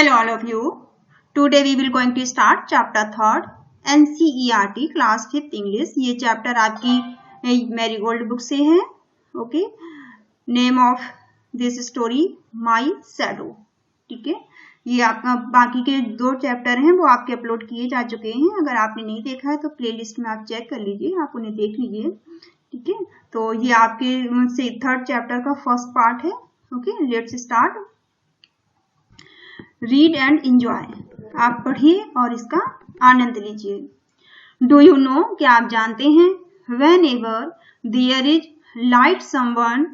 Hello all of you. Today we will going to start chapter 3rd NCERT class 5th English. ये chapter आपकी marigold book से है. Okay. Name of this story my shadow. ठीक है. ये आपका बाकी के 2 चैप्टर हैं वो आपके अपलोड किए जा चुके हैं. अगर आपने नहीं देखा है तो प्लेलिस्ट में आप चेक कर लीजिए, आप उन्हें देख लीजिए. ठीक है. तो ये आपके से 3rd चैप्टर का फर्स्ट पार्ट है. Okay. Let's start. Read and enjoy. आप पढ़िए और इसका आनंद लीजिए. डू यू नो, क्या आप जानते हैं, whenever there is light someone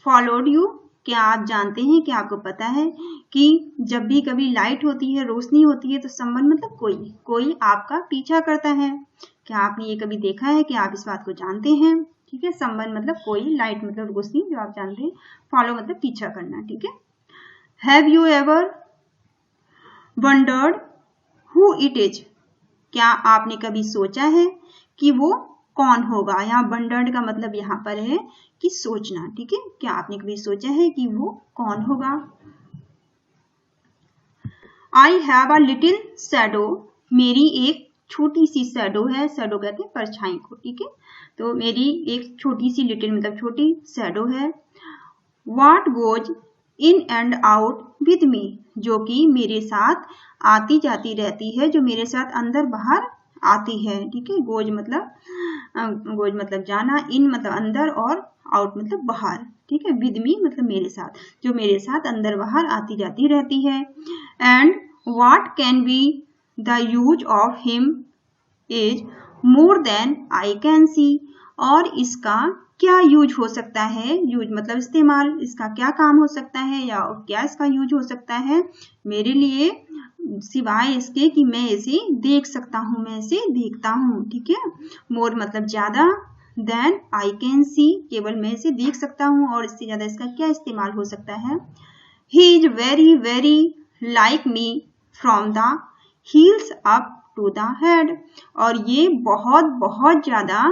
followed you. क्या आप जानते हैं, क्या आपको पता है कि जब भी कभी लाइट होती है, रोशनी होती है, तो समवन मतलब कोई आपका पीछा करता है. क्या आपने ये कभी देखा है कि आप इस बात को जानते हैं. ठीक है. समवन मतलब कोई, लाइट मतलब रोशनी जो आप जानते हैं, फॉलो मतलब पीछा करना. ठीक है. Have you ever wondered who it is. क्या आपने कभी सोचा है कि वो कौन होगा. यहाँ वंडर्ड का मतलब यहाँ पर है कि सोचना. ठीक है. क्या आपने कभी सोचा है कि वो कौन होगा. I have a little shadow. मेरी एक छोटी सी शैडो है. शैडो कहते हैं परछाई को. ठीक है. तो मेरी एक छोटी सी, लिटिल मतलब छोटी, शैडो है. What goes in and out with me. जो कि मेरे साथ आती जाती रहती है, जो मेरे साथ अंदर बाहर आती है. ठीक है. गोज मतलब जाना, इन मतलब अंदर, और आउट मतलब बाहर. ठीक है. विद मी मतलब मेरे साथ, जो मेरे साथ अंदर बाहर आती जाती रहती है. And what can be the use of him is more than I can see. और इसका क्या यूज हो सकता है. यूज मतलब इस्तेमाल. इसका क्या काम हो सकता है या क्या इसका यूज हो सकता है मेरे लिए, सिवाय इसके कि मैं इसे देख सकता हूँ, मैं इसे देखता हूँ. ठीक है. मोर मतलब ज्यादा, देन आई कैन सी केवल मैं इसे देख सकता हूँ, और इससे ज्यादा इसका क्या इस्तेमाल हो सकता है. He is very very like me from the heels up to the head. और ये बहुत बहुत ज्यादा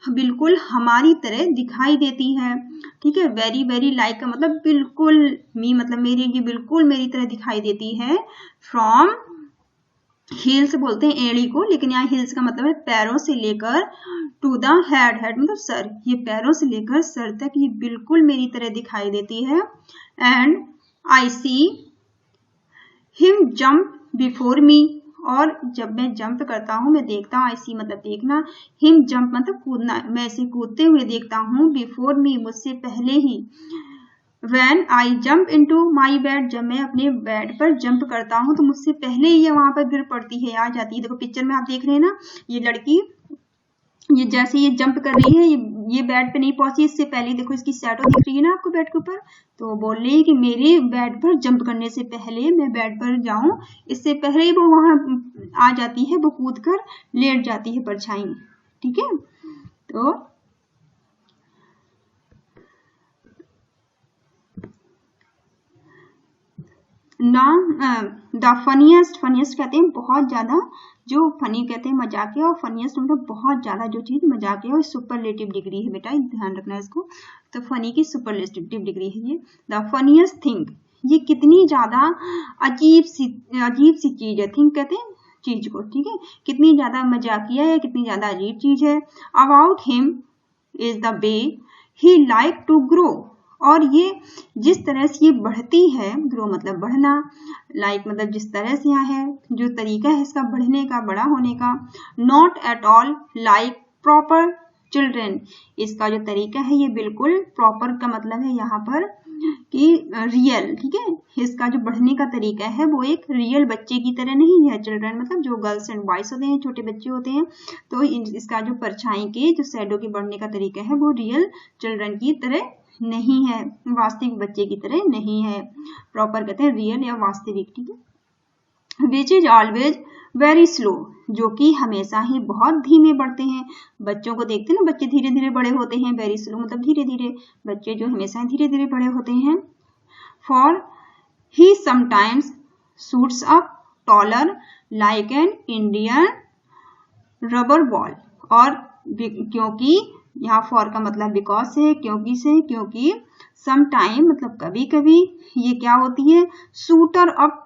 बिल्कुल हमारी तरह दिखाई देती है. ठीक है. वेरी वेरी लाइक का मतलब बिल्कुल, मी मतलब मेरी, ये बिल्कुल मेरी तरह दिखाई देती है. फ्रॉम हील्स बोलते हैं एड़ी को, लेकिन यहाँ हील्स का मतलब है पैरों से लेकर, टू द हेड, हेड मतलब सर, ये पैरों से लेकर सर तक ये बिल्कुल मेरी तरह दिखाई देती है. And I see him jump before me. और जब मैं जंप करता हूँ, मैं देखता हूँ, आई सी मतलब देखना, हिम जंप मतलब कूदना, मैं इसे कूदते हुए देखता हूँ, बिफोर मी मुझसे पहले ही. When I jump into my bed. जब मैं अपने बेड पर जंप करता हूँ तो मुझसे पहले ही ये वहां पर गिर पड़ती है, आ जाती है. देखो पिक्चर में आप देख रहे हैं ना, ये लड़की, ये जैसे ये जंप कर रही है, ये बेड पे नहीं पहुंची, इससे पहले देखो इसकी शैडो दिख रही है ना आपको बेड के ऊपर. तो बोल रही है कि मेरे बेड पर जंप करने से पहले, मैं बेड पर जाऊं इससे पहले ही वो वहां आ जाती है, वो कूद कर लेट जाती है परछाई. ठीक है. तो ना द फनीएस्ट, फनीएस्ट कहते हैं बहुत ज्यादा, जो फनी कहते हैं मजाकिया, और फनीएस्ट मतलब बहुत ज्यादा जो चीज मजाकिया, और सुपरलेटिव डिग्री है बेटा, ध्यान रखना इसको. तो फनी की सुपरलेटिव डिग्री है ये. द फनीएस्ट थिंग, ये कितनी ज्यादा अजीब सी चीज है. थिंग कहते हैं चीज को. ठीक है. कितनी ज्यादा मजाकिया है, कितनी ज्यादा अजीब चीज है. About him is the way he like to grow. और ये जिस तरह से ये बढ़ती है, ग्रो मतलब बढ़ना, लाइक मतलब जिस तरह से यहाँ है, जो तरीका है इसका बढ़ने का, बड़ा होने का. Not at all like proper children. इसका जो तरीका है ये बिल्कुल, प्रॉपर का मतलब है यहाँ पर कि रियल. ठीक है. इसका जो बढ़ने का तरीका है वो एक रियल बच्चे की तरह नहीं है. चिल्ड्रन मतलब जो गर्ल्स एंड बॉयज होते हैं, छोटे बच्चे होते हैं. तो इसका जो परछाई के, जो शैडो के बढ़ने का तरीका है वो रियल चिल्ड्रन की तरह नहीं है, वास्तविक बच्चे की तरह नहीं है. प्रॉपर कहते हैं रियल या वास्तविक. ठीक है. Which is always very slow. जो कि हमेशा ही बहुत धीमे बढ़ते हैं. बच्चों को देखते हैं ना, बच्चे धीरे धीरे बड़े होते हैं. वेरी स्लो मतलब धीरे धीरे, बच्चे जो हमेशा धीरे धीरे बड़े होते हैं. For he sometimes shoots up taller like an Indian rubber ball. और क्योंकि यहाँ फॉर का मतलब बिकॉज से, क्योंकि से, क्योंकि सम टाइम मतलब कभी कभी ये क्या होती है, शूटर अप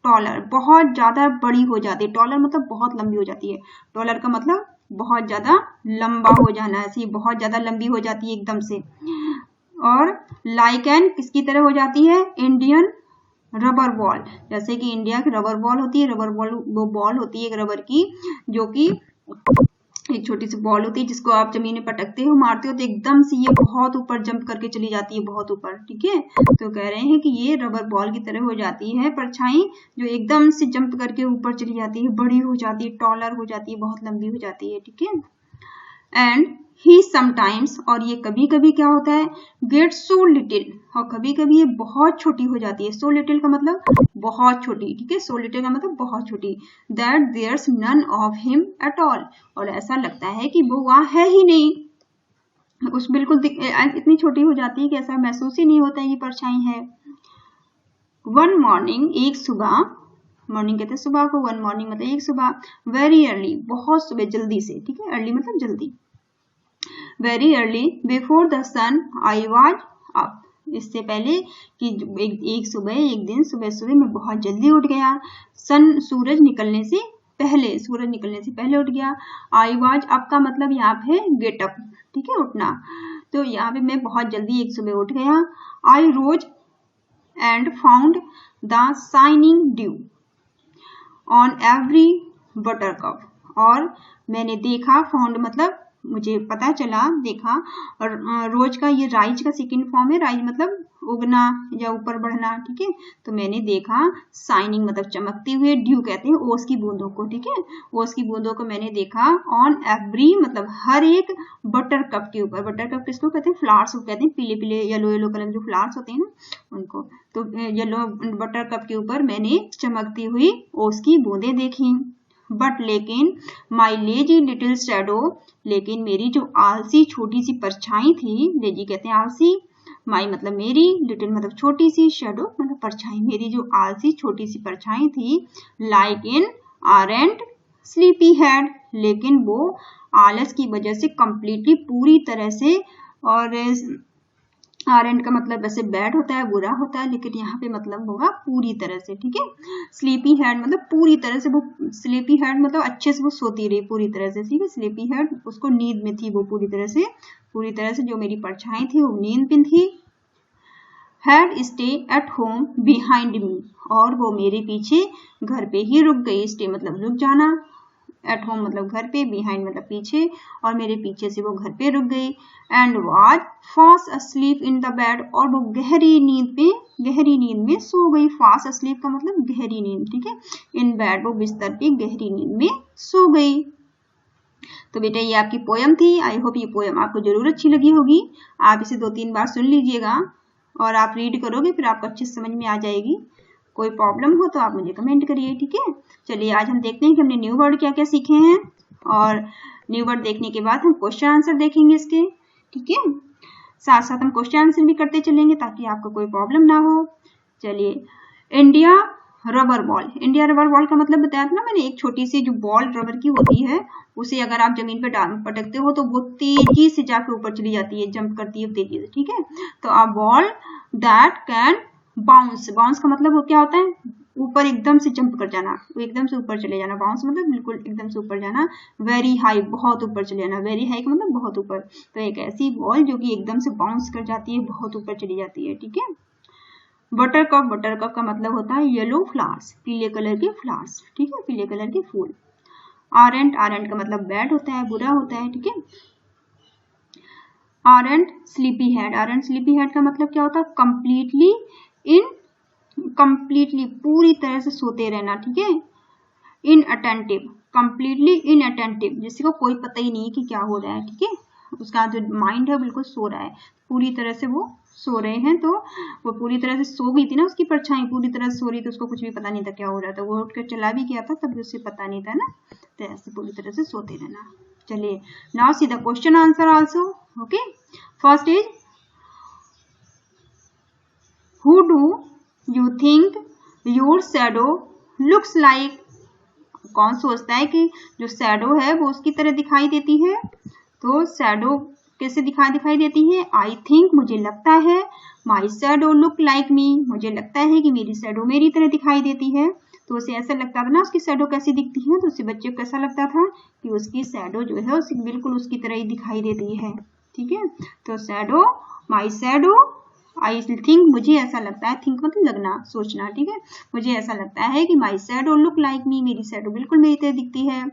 टॉलर, बहुत ज्यादा बड़ी हो जाती है। टॉलर मतलब बहुत लंबी हो जाती है। टॉलर का मतलब बहुत ज्यादा लंबा हो जाना, ऐसी बहुत ज्यादा लंबी हो जाती है एकदम से। और लाइक एन किसकी तरह हो जाती है? इंडियन रबर बॉल, जैसे कि इंडिया की रबर बॉल होती है। रबर बॉल वो बॉल होती है एक रबर की, जो कि एक छोटी सी बॉल होती है जिसको आप जमीन में पटकते हो, मारते हो तो एकदम से ये बहुत ऊपर जंप करके चली जाती है, बहुत ऊपर। ठीक है, तो कह रहे हैं कि ये रबर बॉल की तरह हो जाती है परछाई, जो एकदम से जंप करके ऊपर चली जाती है, बड़ी हो जाती है, टॉलर हो जाती है, बहुत लंबी हो जाती है। ठीक है, एंड ही समटाइम्स, और ये कभी कभी क्या होता है, गेट सो लिटिल, और कभी कभी ये बहुत छोटी हो जाती है। सो लिटिल का मतलब बहुत छोटी। ठीक है, सो लिटिल का मतलब बहुत छोटी, that there's none of him at all, और ऐसा लगता है कि वो वहां है ही नहीं। उस बिल्कुल इतनी छोटी हो जाती है कि ऐसा महसूस ही नहीं होता है कि परछाई है। वन मॉर्निंग, एक सुबह, मॉर्निंग कहते हैं सुबह को, वन मॉर्निंग मतलब एक सुबह, वेरी अर्ली, बहुत सुबह, जल्दी से। ठीक है, अर्ली मतलब जल्दी। Very early before the sun I was up, इससे पहले कि एक सुबह, एक दिन सुबह सुबह मैं बहुत जल्दी उठ गया। सन सूरज निकलने से पहले, सूरज निकलने से पहले उठ गया। आई वाज अप का मतलब यहाँ पे गेट अप। ठीक है, उठना। तो यहाँ पे मैं बहुत जल्दी एक सुबह उठ गया। I rose and found the shining dew on every buttercup, और मैंने देखा, फाउंड मतलब मुझे पता चला, देखा, और रोज का ये राइज का सेकंड फॉर्म है। राइज मतलब उगना या ऊपर बढ़ना। ठीक है, तो मैंने देखा, शाइनिंग मतलब चमकते हुए, ड्यू कहते हैं ओस की बूंदों को। ठीक है, ओस की बूंदों को मैंने देखा, ऑन एवरी मतलब हर एक बटर कप के ऊपर। बटर कप किसको कहते हैं? फ्लावर्स को कहते हैं, पीले पीले येलो येलो कलर जो फ्लावर्स होते हैं ना, उनको। तो येलो बटर कप के ऊपर मैंने चमकती हुई ओस की बूंदें देखी। बट लेकिन माई लेजी लिटिल शैडो, लेकिन मेरी जो आलसी छोटी सी परछाई थी, लेजी कहते हैं आलसी, माई मतलब मेरी, लिटिल मतलब छोटी सी, शैडो मतलब परछाई, मेरी जो आलसी छोटी सी परछाई थी, like in aren't sleepy head, लेकिन वो आलस की वजह से कंप्लीटली पूरी तरह से, और आरेंट का मतलब वैसे बैड होता है, बुरा होता है, लेकिन यहाँ पे मतलब होगा पूरी तरह से। ठीक है, स्लीपी हेड मतलब पूरी तरह से, वो स्लीपी हेड मतलब अच्छे से वो सोती रही पूरी तरह से। ठीक है, स्लीपी हेड उसको नींद में थी वो पूरी तरह से जो मेरी परछाई थी वो नींद में थी। Had stay at home behind me, और वो मेरे पीछे घर पे ही रुक गई। स्टे मतलब रुक जाना, एट होम मतलब घर पे, बिहाइंड मतलब पीछे, और मेरे पीछे से वो घर पे रुक गई। And was fast asleep in the bed, और वो गहरी नींद में सो गई। फास्ट अस्लीप का मतलब गहरी नींद। ठीक है, इन बेड वो बिस्तर पे गहरी नींद में सो गई। तो बेटा ये आपकी पोयम थी। आई होप ये पोयम आपको जरूर अच्छी लगी होगी। आप इसे 2-3 बार सुन लीजिएगा और आप रीड करोगे, फिर आपको अच्छी समझ में आ जाएगी। कोई प्रॉब्लम हो तो आप मुझे कमेंट करिए। ठीक है, चलिए आज हम देखते हैं कि हमने न्यू वर्ड क्या क्या सीखे हैं, और न्यू वर्ड देखने के बाद हम क्वेश्चन आंसर देखेंगे इसके। ठीक है, साथ साथ हम क्वेश्चन आंसर भी करते चलेंगे ताकि आपको कोई प्रॉब्लम ना हो। चलिए, India rubber ball. India rubber ball का मतलब बताया था ना मैंने, एक छोटी सी जो बॉल रबर की होती है, उसे अगर आप जमीन पे पटकते हो तो वो तेजी से जाकर ऊपर चली जाती है, जंप करती है तेजी से। ठीक है, तो a ball that can bounce. Bounce का मतलब वो क्या होता है? ऊपर एकदम से जंप कर जाना, एकदम से ऊपर चले जाना। बाउंस मतलब बिल्कुल एकदम से ऊपर जाना। वेरी हाई बहुत ऊपर चले जाना। वेरी हाई का मतलब बहुत ऊपर। तो एक ऐसी बॉल जो कि एकदम से बाउंस कर जाती है, बहुत ऊपर चली जाती है। ठीक है, बटर कप का मतलब होता है येलो फ्लावर्स, पीले कलर के फ्लावर्स। ठीक है, पीले कलर के फूल। आरेंट का मतलब बैड होता है, बुरा होता है। ठीक है, आरेंट स्लीपी हेड का मतलब क्या होता है? कंप्लीटली पूरी तरह से सोते रहना। ठीक है, कंप्लीटली इनअटेंटिव, जिसको कोई पता ही नहीं कि क्या हो रहा है। ठीक है, उसका जो माइंड है बिल्कुल सो रहा है, पूरी तरह से वो सो रहे हैं। तो वो पूरी तरह से सो गई थी ना, उसकी परछाई पूरी तरह से सो रही, तो उसको कुछ भी पता नहीं था क्या हो रहा था। वो उठकर चला भी गया था तब भी उसे पता नहीं था ना। तो ऐसे पूरी तरह से सोते रहना। चलिए, now see the question answer also. Okay, first is, who do you think your shadow looks like? कौन सोचता है कि जो शैडो है वो उसकी तरह दिखाई देती है? तो शैडो कैसे दिखाई देती है? आई थिंक मुझे लगता है, माई शैडो लुक लाइक मी मुझे लगता है कि मेरी शैडो मेरी तरह दिखाई देती है। तो उसे ऐसा लगता था ना उसकी शैडो कैसी दिखती है, तो उसे बच्चे को कैसा लगता था कि उसकी शैडो जो है उसे बिल्कुल उसकी तरह ही दिखाई देती है। ठीक है, तो shadow, my shadow, I think, मुझे ऐसा लगता है, थिंक मतलब लगना, सोचना। ठीक है, मुझे ऐसा लगता है कि माई शैडो लुक लाइक मी, मेरी शैडो बिल्कुल मेरी तरह दिखती है।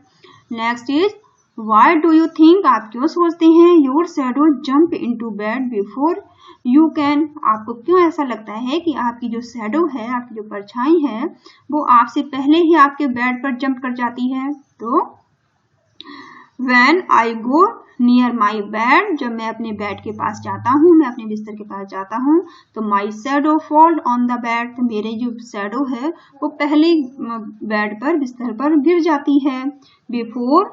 Next is why do you think, आप क्यों सोचते हैं, your shadow jump into bed before you can, आपको क्यों ऐसा लगता है कि आपकी जो शैडो है, आपकी जो परछाई है, वो आपसे पहले ही आपके बेड पर जंप कर जाती है। तो When I go near my bed, जब मैं अपने बेड के पास जाता हूँ, मैं अपने बिस्तर के पास जाता हूँ, तो my shadow fall on the bed, तो मेरे जो शैडो है वो पहले बेड पर, बिस्तर पर गिर जाती है। Before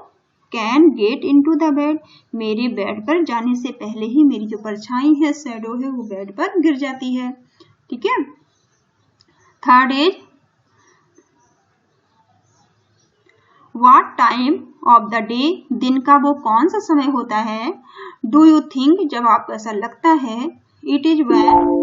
can get into the bed, मेरे बेड पर जाने से पहले ही मेरी जो परछाई है, शैडो है, वो बेड पर गिर जाती है। ठीक है, third is What time of the day, दिन का वो कौन सा समय होता है। Do you think, जब आपको ऐसा लगता है, It is when,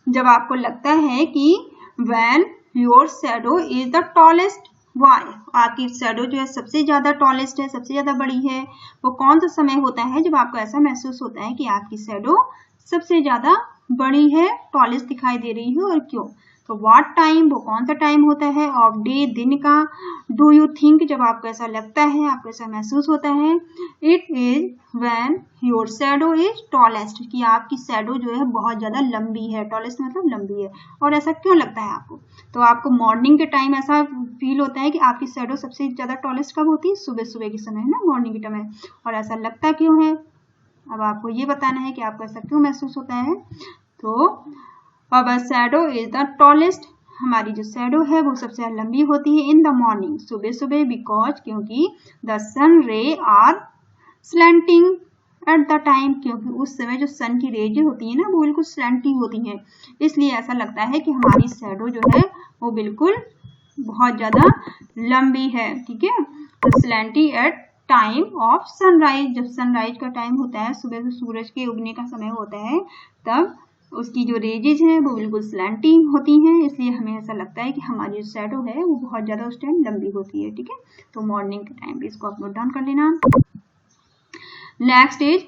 जब आपको लगता है कि when your shadow is the tallest, why, आपकी शैडो जो है सबसे ज्यादा टॉलेस्ट है, सबसे ज्यादा बड़ी है, वो कौन सा समय होता है जब आपको ऐसा महसूस होता है कि आपकी शैडो सबसे ज्यादा बड़ी है, टॉलेस्ट दिखाई दे रही है, और क्यों। तो व्हाट टाइम, वो कौन सा टाइम होता है, ऑफ डे, दिन का। डू यू थिंक, जब आपको ऐसा लगता है, आपको ऐसा महसूस होता है, it is when your shadow is tallest, कि आपकी शैडो जो है बहुत ज्यादा लंबी है, टॉलेस्ट मतलब लंबी है। और ऐसा क्यों लगता है आपको, तो आपको मॉर्निंग के टाइम ऐसा फील होता है कि आपकी शैडो सबसे ज्यादा टॉलेस्ट कब होती है, सुबह सुबह के समय है ना, मॉर्निंग के टाइम। और ऐसा लगता क्यों है, अब आपको ये बताना है कि आपको ऐसा क्यों महसूस होता है। तो अवर शैडो इज द टॉलेस्ट, हमारी जो शैडो है वो सबसे लंबी होती है इन द मॉर्निंग, सुबह सुबह, बिकॉज, क्योंकि the sun ray are slanting at the time, क्योंकि उस समय जो सन की रेज होती है ना वो बिल्कुल स्लैंटिंग होती है, इसलिए ऐसा लगता है कि हमारी शैडो जो है वो बिल्कुल बहुत ज्यादा लंबी है। ठीक है, तो slanting at time of sunrise, जब सनराइज का टाइम होता है, सुबह से सूरज के उगने का समय होता है, तब उसकी जो रेजेज हैं वो बिल्कुल स्लैंटिंग होती हैं, इसलिए हमें ऐसा लगता है कि हमारी जो शैडो है वो बहुत ज्यादा उस टाइम लंबी होती है। ठीक है, तो मॉर्निंग के टाइम पे इसको आप नोट डाउन कर लेना। Next is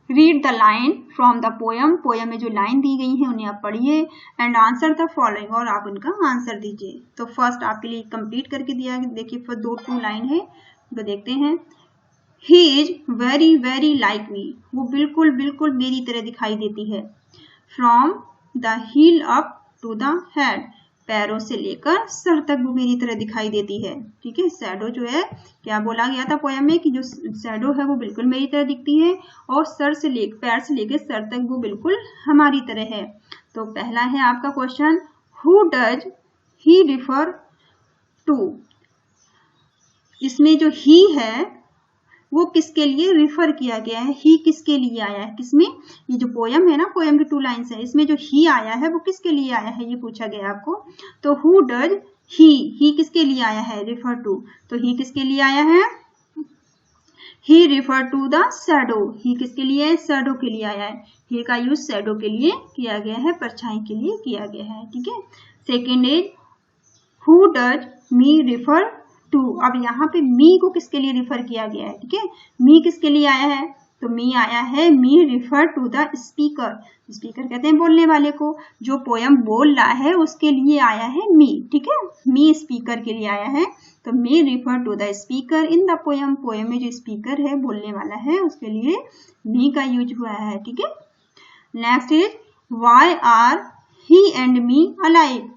read the line from the poem, poem में जो लाइन दी गई है उन्हें आप पढ़िए, एंड आंसर द फॉलोइंग, और आप उनका आंसर दीजिए। तो फर्स्ट आपके लिए कंप्लीट करके दिया, देखिए फिर 2 लाइन है, तो देखते हैं। He is very very like me, वो बिल्कुल बिल्कुल मेरी तरह दिखाई देती है। From the heel up to the head, पैरों से लेकर सर तक वो मेरी तरह दिखाई देती है। ठीक है, शैडो जो है, क्या बोला गया था पोयम में कि जो शैडो है वो बिल्कुल मेरी तरह दिखती है, और पैर से लेकर सर तक वो बिल्कुल हमारी तरह है। तो पहला है आपका question, who does he refer to, इसमें जो ही है वो किसके लिए रिफर किया गया है, ही किसके लिए आया है, किसमें, ये जो पोयम है ना, पोयम की 2 लाइन्स है, इसमें जो ही आया है वो किसके लिए आया है, ये पूछा गया आपको। तो हु डज ही किसके लिए आया है, रिफर टू, तो ही किसके लिए आया है, ही रिफर टू द शैडो, ही किसके लिए, शैडो के लिए आया है, ही का यूज शैडो के लिए किया गया है, परछाई के लिए किया गया है। ठीक है, second is who does me refer to, अब यहाँ पे मी को किसके लिए रिफर किया गया है। ठीक है, मी किसके लिए आया है, तो मी आया है, me refer to the speaker, speaker कहते हैं बोलने वाले को, जो पोयम बोल रहा है उसके लिए आया है मी। ठीक है, मी स्पीकर के लिए आया है, तो me refer to the speaker in the poem, poem में जो स्पीकर है, बोलने वाला है, उसके लिए मी का यूज हुआ है। ठीक है, next is why are he and me alike,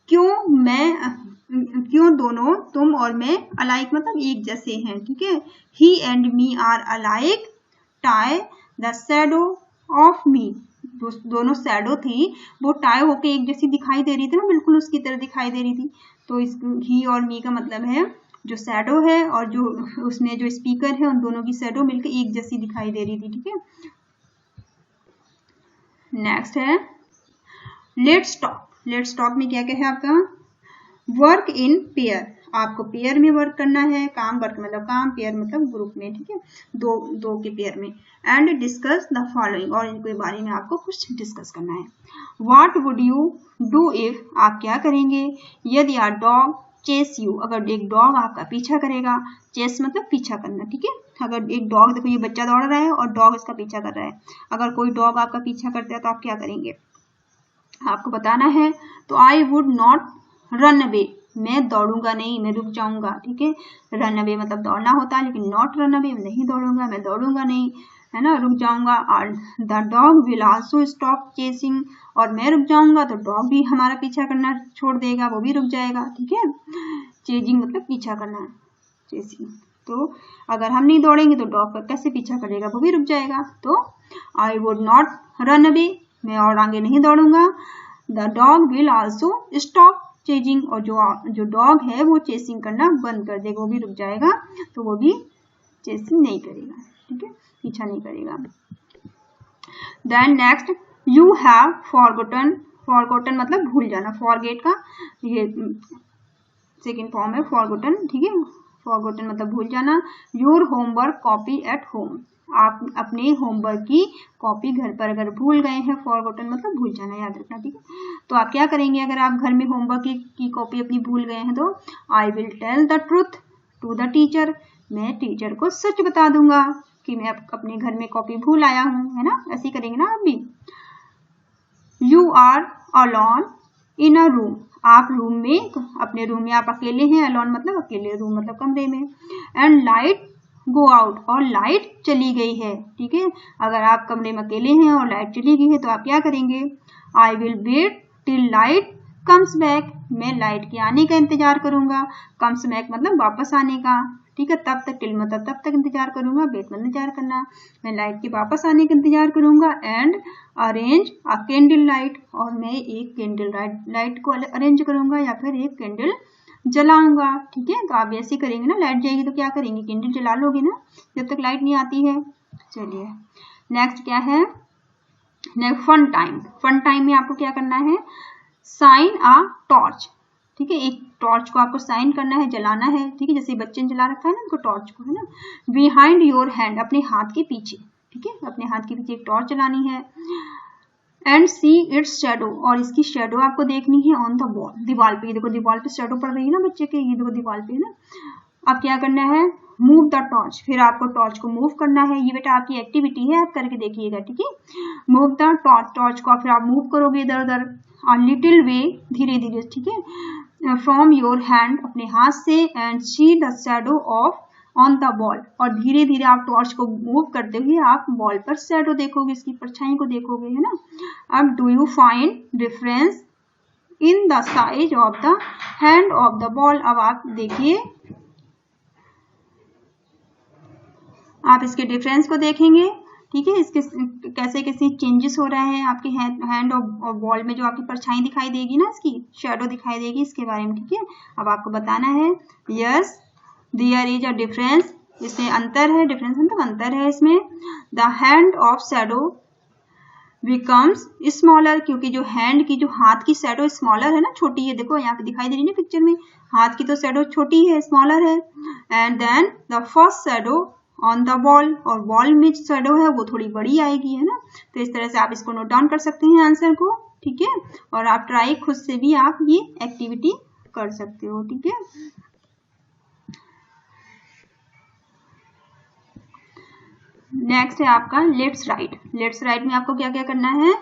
क्यों दोनों, तुम और मैं, अलाइक मतलब एक जैसे हैं। ठीक है, he and me are alike, tie the shadow of me, दोनों शैडो थी वो टाई होके एक जैसी दिखाई दे रही थी ना, बिल्कुल उसकी तरह दिखाई दे रही थी। तो इस ही और मी का मतलब है जो शैडो है और जो उसमें जो स्पीकर है, उन दोनों की शैडो मिलकर एक जैसी दिखाई दे रही थी। ठीक है, नेक्स्ट है लेट्स टॉक, लेट्स टॉक में क्या क्या है आपका, वर्क इन पेयर, आपको पेयर में वर्क करना है, काम वर्क मतलब काम, पेयर मतलब ग्रुप में, ठीक है, दो के पेयर में। एंड डिस्कस द फॉलोइंग, और इनके बारे में आपको कुछ डिस्कस करना है। What would you do if, आप क्या करेंगे, यदि आ डॉग चेस यू, अगर एक डॉग आपका पीछा करेगा, चेस मतलब पीछा करना, ठीक है, अगर एक डॉग, देखो ये बच्चा दौड़ रहा है और डॉग इसका पीछा कर रहा है, अगर कोई डॉग आपका पीछा करता है तो आप क्या करेंगे, आपको बताना है। तो I would not run away, मैं दौड़ूंगा नहीं, मैं रुक जाऊंगा, ठीक है, रन अवे मतलब दौड़ना होता है, लेकिन नॉट रन अवे नहीं दौड़ूंगा, मैं दौड़ूंगा नहीं, है ना, रुक जाऊंगा। और the dog will also stop chasing, और मैं रुक जाऊंगा तो डॉग भी हमारा पीछा करना छोड़ देगा, वो भी रुक जाएगा, ठीक है, चेजिंग मतलब पीछा करना, चेसिंग। तो अगर हम नहीं दौड़ेंगे तो डॉग का कैसे पीछा करेगा, वो भी रुक जाएगा। तो I would not run away, मैं और आगे नहीं दौड़ूंगा। The dog will also stop chasing, और जो डॉग है वो चेसिंग करना बंद कर देगा, वो भी रुक जाएगा, तो वो भी चेसिंग नहीं करेगा, ठीक है, पीछा नहीं करेगा। Then next, you have forgotten, forgotten मतलब भूल जाना, फॉरगेट का ये सेकेंड फॉर्म है फॉरगॉटन, ठीक है, फॉरगॉटन मतलब भूल जाना। Your homework copy at home, आप अपने होमवर्क की कॉपी घर पर अगर भूल गए हैं, फॉरगॉटन मतलब भूल जाना, याद रखना, ठीक है। तो आप क्या करेंगे अगर आप घर में होमवर्क की कॉपी अपनी भूल गए हैं, तो I will tell the truth to the teacher, मैं टीचर को सच बता दूंगा कि मैं अपने घर में कॉपी भूल आया हूँ, है ना, ऐसे करेंगे ना आप भी। You are alone in a room, आप रूम में, अपने रूम में आप अकेले हैं, अलोन मतलब अकेले, रूम मतलब कमरे में। एंड लाइट गो आउट, और लाइट चली गई है, ठीक है, अगर आप कमरे में अकेले हैं और लाइट चली गई है तो आप क्या करेंगे, I will wait till light comes back, मैं लाइट के आने का इंतजार करूंगा, कम्स बैक मतलब वापस आने का, ठीक है, तब तक, टिल मतलब तब तक इंतजार करूंगा, वेट मतलब इंतजार करना, मैं लाइट के वापस आने का इंतजार करूंगा। And arrange a candle light, और मैं एक कैंडल लाइट को अरेंज करूंगा या फिर एक कैंडल जलाऊंगा, ठीक है। तो आप ऐसे करेंगे ना, लाइट जाएगी तो क्या करेंगे, कैंडल जला लोगे ना, जब तक लाइट नहीं आती है। चलिए नेक्स्ट क्या है, next fun time, fun time में आपको क्या करना है, साइन अ टॉर्च, ठीक है, एक टॉर्च को आपको साइन करना है, जलाना है, ठीक है, जैसे बच्चे ने जला रखा है ना उनको टॉर्च को, है ना, बिहाइंड योर हैंड, अपने हाथ के पीछे, ठीक है, अपने हाथ के पीछे एक टॉर्च जलानी है। एंड सी इट्स शेडो, और इसकी शेडो आपको देखनी है ऑन द वॉल, दीवार पे, ये देखो दीवार पे शेडो पड़ रही है ना बच्चे के, ये देखो दीवार पे है ना। अब क्या करना है, मूव द टॉर्च, फिर आपको टॉर्च को मूव करना है, ये बेटा आपकी एक्टिविटी है, आप करके देखिएगा, ठीक है। मूव द टॉर्च, टॉर्च को फिर आप मूव करोगे इधर उधर, लिटिल वे, धीरे धीरे, ठीक है, फ्रॉम योर हैंड, अपने हाथ से, and see the shadow of on the wall, और धीरे धीरे आप टॉर्च को मूव करते हुए आप वॉल पर शेडो देखोगे, इसकी परछाई को देखोगे, है ना। अब do you find difference in the size of the hand of the ball, अब आप देखिए, आप इसके डिफरेंस को देखेंगे, ठीक है, इसके कैसे कैसे चेंजेस हो रहे हैं आपके हैंड और बॉल में, जो आपकी परछाई दिखाई देगी ना, इसकी शेडो दिखाई देगी, इसके बारे में, ठीक है। अब आपको बताना है, yes there is a difference, इसमें अंतर है, डिफरेंस मतलब अंतर है इसमें। The hand of shadow becomes smaller, क्योंकि जो हैंड की, जो हाथ की शेडो स्मॉलर है ना, छोटी है, देखो यहाँ पे दिखाई दे रही है पिक्चर में, हाथ की तो शेडो छोटी है, स्मॉलर है। And then the first shadow on the wall, और वॉल में जो शेडो है वो थोड़ी बड़ी आएगी, है ना। तो इस तरह से आप इसको नोट डाउन कर सकते हैं आंसर को, ठीक है, और आप ट्राई खुद से भी आप ये एक्टिविटी कर सकते हो, ठीक है। नेक्स्ट है आपका लेट्स राइट, लेट्स राइट में आपको क्या क्या करना है,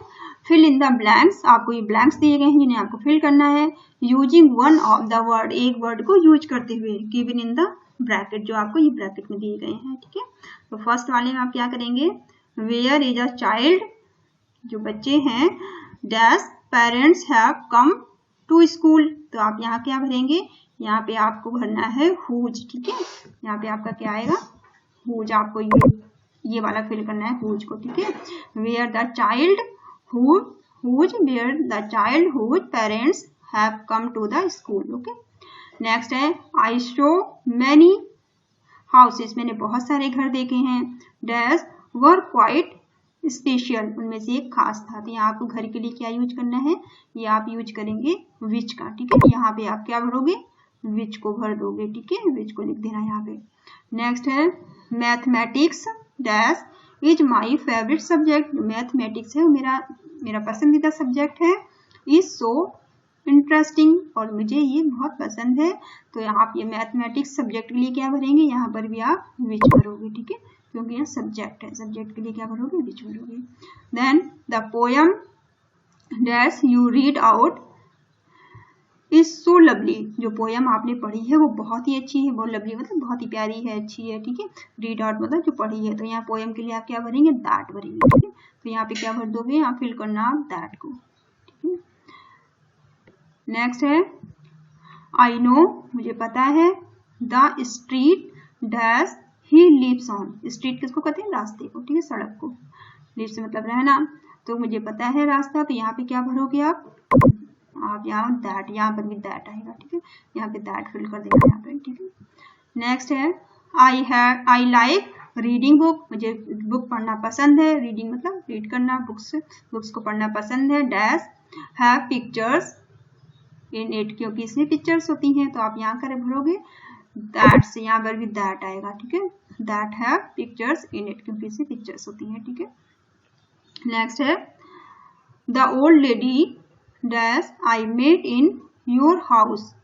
फिल इन द ब्लैंक्स, आपको ये ब्लैंक्स दिए गए हैं जिन्हें आपको फिल करना है, using one of the word, एक वर्ड को यूज करते हुए, गिवन इन द ब्रैकेट, जो आपको ये ब्रैकेट में दिए गए हैं, ठीक है। तो फर्स्ट वाले में आप क्या करेंगे, वेयर इज अ चाइल्ड, जो बच्चे हैं, dash parents have come to school, तो आप यहाँ क्या भरेंगे, यहाँ पे आपको भरना है हुज, ठीक है, यहाँ पे आपका क्या आएगा, हुज, आपको ये वाला फिल करना है हुज को, ठीक है। Where the child whose, where the child whose parents have come to the school, okay. Next है आई शो मैनी हाउसेस, मैंने बहुत सारे घर देखे हैं, डैश वर क्वाइट स्पेशल, उनमें से एक खास था, तो यहाँ आपको घर के लिए क्या यूज करना है, ये आप यूज करेंगे विच का, ठीक है। यहाँ पे आप क्या भरोगे, विच को भर दोगे, ठीक है, विच को लिख देना यहाँ पे। नेक्स्ट है mathematics dash is my favourite subject. Mathematics है मेरा पसंदीदा सब्जेक्ट है। इज सो इंटरेस्टिंग, और मुझे ये बहुत पसंद है। तो यहाँ आप ये मैथमेटिक्स सब्जेक्ट के लिए क्या भरेंगे, यहाँ पर भी आप विच भरोगे, ठीक है, क्योंकि यह सब्जेक्ट है। सब्जेक्ट के लिए क्या भरोगे, विच भरोगे। Then the poem dash you read out is so lovely. जो पोयम आपने पढ़ी है वो बहुत ही अच्छी है। बहुत लवली मतलब बहुत ही प्यारी है, अच्छी है, ठीक है। रीड आउट मतलब जो पढ़ी है। तो यहाँ पोयम के लिए आप क्या भरेंगे, दैट भरेंगे, ठीक है। तो यहाँ पे क्या भर दोगे, यहाँ फिल करना आप दैट को, ठीक है। नेक्स्ट है आई नो, मुझे पता है, the street dash he lives on. Street किसको कहते हैं, रास्ते को, ठीक है, सड़क को। लिव से मतलब रहना। तो मुझे पता है रास्ता, तो यहाँ पे क्या भरोगे आप यहाँ दैट, यहाँ पर भी दैट आएगा, ठीक है। यहाँ पे दैट फिल कर देना यहाँ पे, ठीक है। नेक्स्ट है आई लाइक रीडिंग बुक। मुझे बुक पढ़ना पसंद है। रीडिंग मतलब रीड करना, बुक्स को पढ़ना पसंद है। Dash have pictures in it, क्योंकि इसमें पिक्चर्स होती हैं। तो आप यहाँ कर भरोगे दैट से, यहाँ पर भी दैट आएगा, ठीक है। That have pictures in it, क्योंकि इसमें पिक्चर्स होती हैं, ठीक है। नेक्स्ट है the old lady dash I met in your house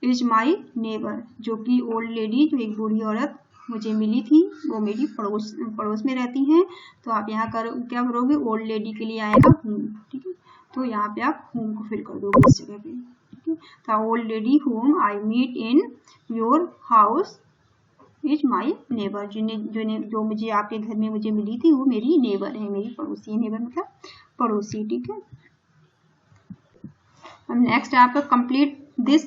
is my neighbour. जो कि ओल्ड लेडी, जो एक बूढ़ी औरत मुझे मिली थी, वो मेरी पड़ोस में रहती हैं। तो आप यहाँ क्या भरोगे, ओल्ड लेडी के लिए आएगा हूम, ठीक है। तो यहाँ पे आप होम को फिल कर दोगे इस जगह पे, ठीक है। तो old lady whom I meet in your house is my neighbour. जो मुझे आपके घर में मुझे मिली थी वो मेरी नेबर है, मेरी पड़ोसी है। नेबर मतलब पड़ोसी, ठीक है। अब नेक्स्ट है आपका कंप्लीट दिस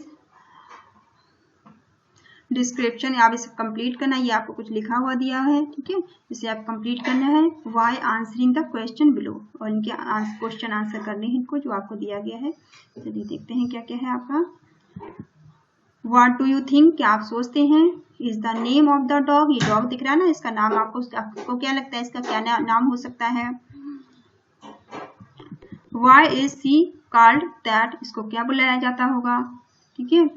डिस्क्रिप्शन। आप इसे कंप्लीट करना, ये आपको कुछ लिखा हुआ दिया है, ठीक है, इसे आप कंप्लीट करना है। By answering the question below, और इनके क्वेश्चन आंसर करने हैं इनको, जो आपको दिया गया है। चलिए देखते हैं क्या क्या है आपका। व्हाट डू यू थिंक, क्या आप सोचते हैं। Is the name of the dog, ये डॉग दिख रहा है ना, इसका नाम आपको क्या लगता है, इसका क्या नाम हो सकता है। Why is she called that, इसको क्या बुलाया जाता होगा, ठीक है।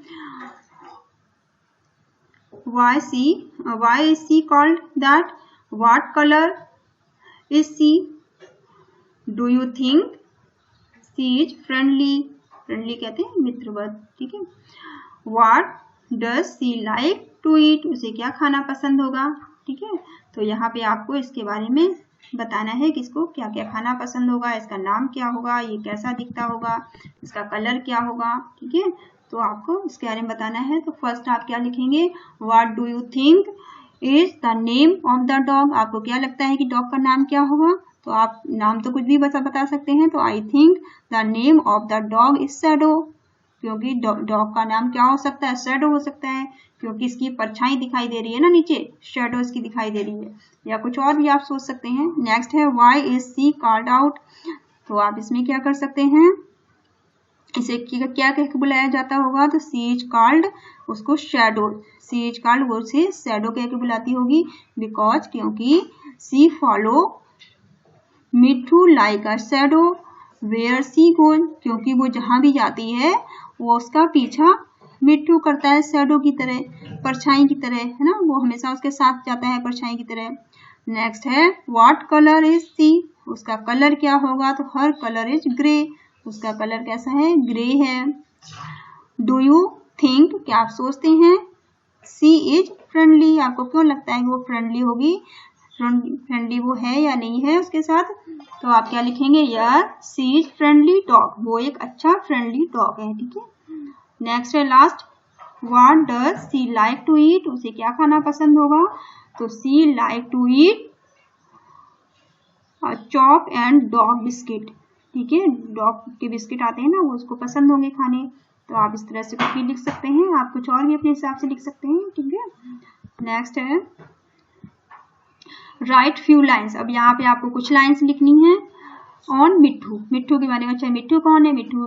Why is she called that? What color is she? Do you think she is friendly? Friendly कहते हैं मित्रवत, ठीक है। What does she like to eat? उसे क्या खाना पसंद होगा, ठीक है। तो यहाँ पे आपको इसके बारे में बताना है कि इसको क्या क्या खाना पसंद होगा, इसका नाम क्या होगा, ये कैसा दिखता होगा, इसका कलर क्या होगा, ठीक है। तो आपको इसके बारे में बताना है। तो फर्स्ट आप क्या लिखेंगे, what do you think is the name of the dog. आपको क्या लगता है कि डॉग का नाम क्या होगा। तो आप नाम तो कुछ भी बता सकते हैं। तो I think the name of the dog is shadow, क्योंकि डॉग का नाम क्या हो सकता है, शैडो हो सकता है, क्योंकि इसकी परछाई दिखाई दे रही है ना नीचे, शैडो इसकी दिखाई दे रही है। या कुछ और भी आप सोच सकते हैं। नेक्स्ट है why is she called out. तो आप इसमें क्या कर सकते हैं, इसे क्या कह के बुलाया जाता होगा। तो सी इज कॉल्ड, उसको शैडो, सी इज कॉल्ड वो उसे शैडो कह के बुलाती होगी। बिकॉज, क्योंकि she follow Mitthu like a shadow where she goes, क्योंकि वो जहां भी जाती है वो उसका पीछा मिट्ठू करता है, शैडो की तरह, परछाई की तरह, है ना, वो हमेशा उसके साथ जाता है परछाई की तरह। नेक्स्ट है व्हाट कलर इज सी, उसका कलर क्या होगा। तो हर कलर इज ग्रे, उसका कलर कैसा है, ग्रे है। डू यू थिंक, क्या आप सोचते हैं, सी इज फ्रेंडली, आपको क्यों लगता है कि वो फ्रेंडली होगी, फ्रेंडली वो है या नहीं है उसके साथ। तो आप क्या लिखेंगे, यार सी इज फ्रेंडली डॉग, वो एक अच्छा फ्रेंडली डॉग है, ठीक है। नेक्स्ट है last, what does she like to eat, उसे क्या खाना पसंद होगा। तो she like to eat chop and dog biscuit, ठीक है, डॉग के बिस्किट आते हैं ना, वो उसको पसंद होंगे खाने। तो आप इस तरह से कुछ भी लिख सकते हैं, आप कुछ और भी अपने हिसाब से लिख सकते हैं, ठीक है। नेक्स्ट है राइट फ्यू लाइन्स। अब यहाँ पे आपको कुछ लाइन्स लिखनी है ऑन मिट्ठू, मिट्ठू के बारे में। अच्छा, मिट्ठू कौन है, मिट्ठू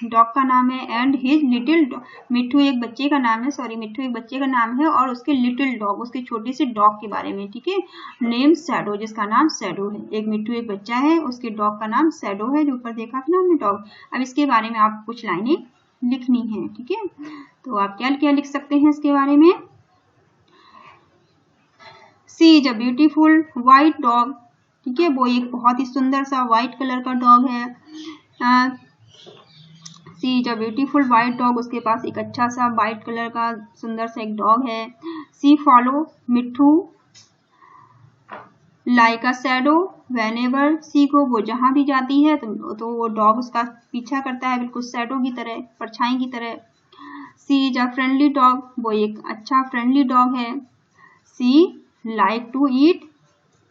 डॉग का नाम है। एंड हिज लिटिल डॉग, मिट्ठू एक बच्चे का नाम है, सॉरी मिट्ठू एक बच्चे का नाम है, और उसके लिटिल डॉग, उसके छोटी सी डॉग के बारे में, ठीक है। नेम शैडो, जिसका नाम शैडो है। एक मिट्ठू एक बच्चा है, उसके डॉग का नाम शैडो है, जो ऊपर देखा था ना हमने डॉग। अब इसके बारे में आप कुछ लाइनें लिखनी है। ठीक है, तो आप क्या क्या लिख सकते हैं इसके बारे में। She is a beautiful white dog. ठीक है, वो एक बहुत ही सुंदर सा व्हाइट कलर का डॉग है। She is a beautiful white dog, उसके पास एक अच्छा सा व्हाइट कलर का सुंदर सा एक डॉग है। सी follow Mitthu like a shadow whenever सी गो, वो जहां भी जाती है तो वो डॉग उसका पीछा करता है, बिल्कुल शैडो की तरह, परछाई की तरह। She is a friendly dog, वो एक अच्छा फ्रेंडली डॉग है। She like to eat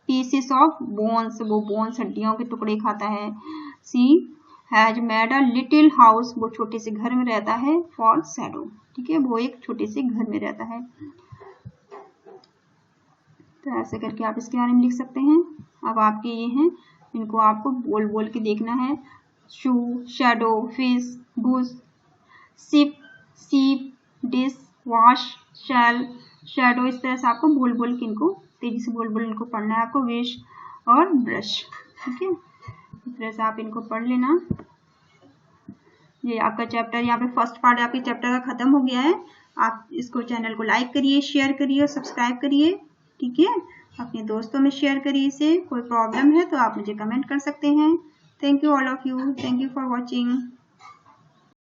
pieces of bones, वो बोन्स हड्डियों के टुकड़े खाता है। She has made a little house, वो छोटे से घर में रहता है। फॉर शैडो, ठीक है, वो एक छोटे से घर में रहता है। तो ऐसे करके आप इसके बारे में लिख सकते हैं। अब आपके ये हैं, इनको आपको बोल बोल के देखना है। शू, शैडो, फिश, गूस, शिप, सीप, डिश, वॉश, शेल, शैडो, इस तरह से आपको बोल बोल के इनको तेजी से बोल बोल इनको पढ़ना है आपको। विश और ब्रश, ठीक है, इस तरह से आप इनको पढ़ लेना। ये आपका चैप्टर यहाँ पे फर्स्ट पार्ट आपके चैप्टर का खत्म हो गया है। आप इसको चैनल को लाइक करिए, शेयर करिए और सब्सक्राइब करिए। ठीक है, अपने दोस्तों में शेयर करिए इसे। कोई प्रॉब्लम है तो आप मुझे कमेंट कर सकते हैं। Thank you all of you, thank you for watching.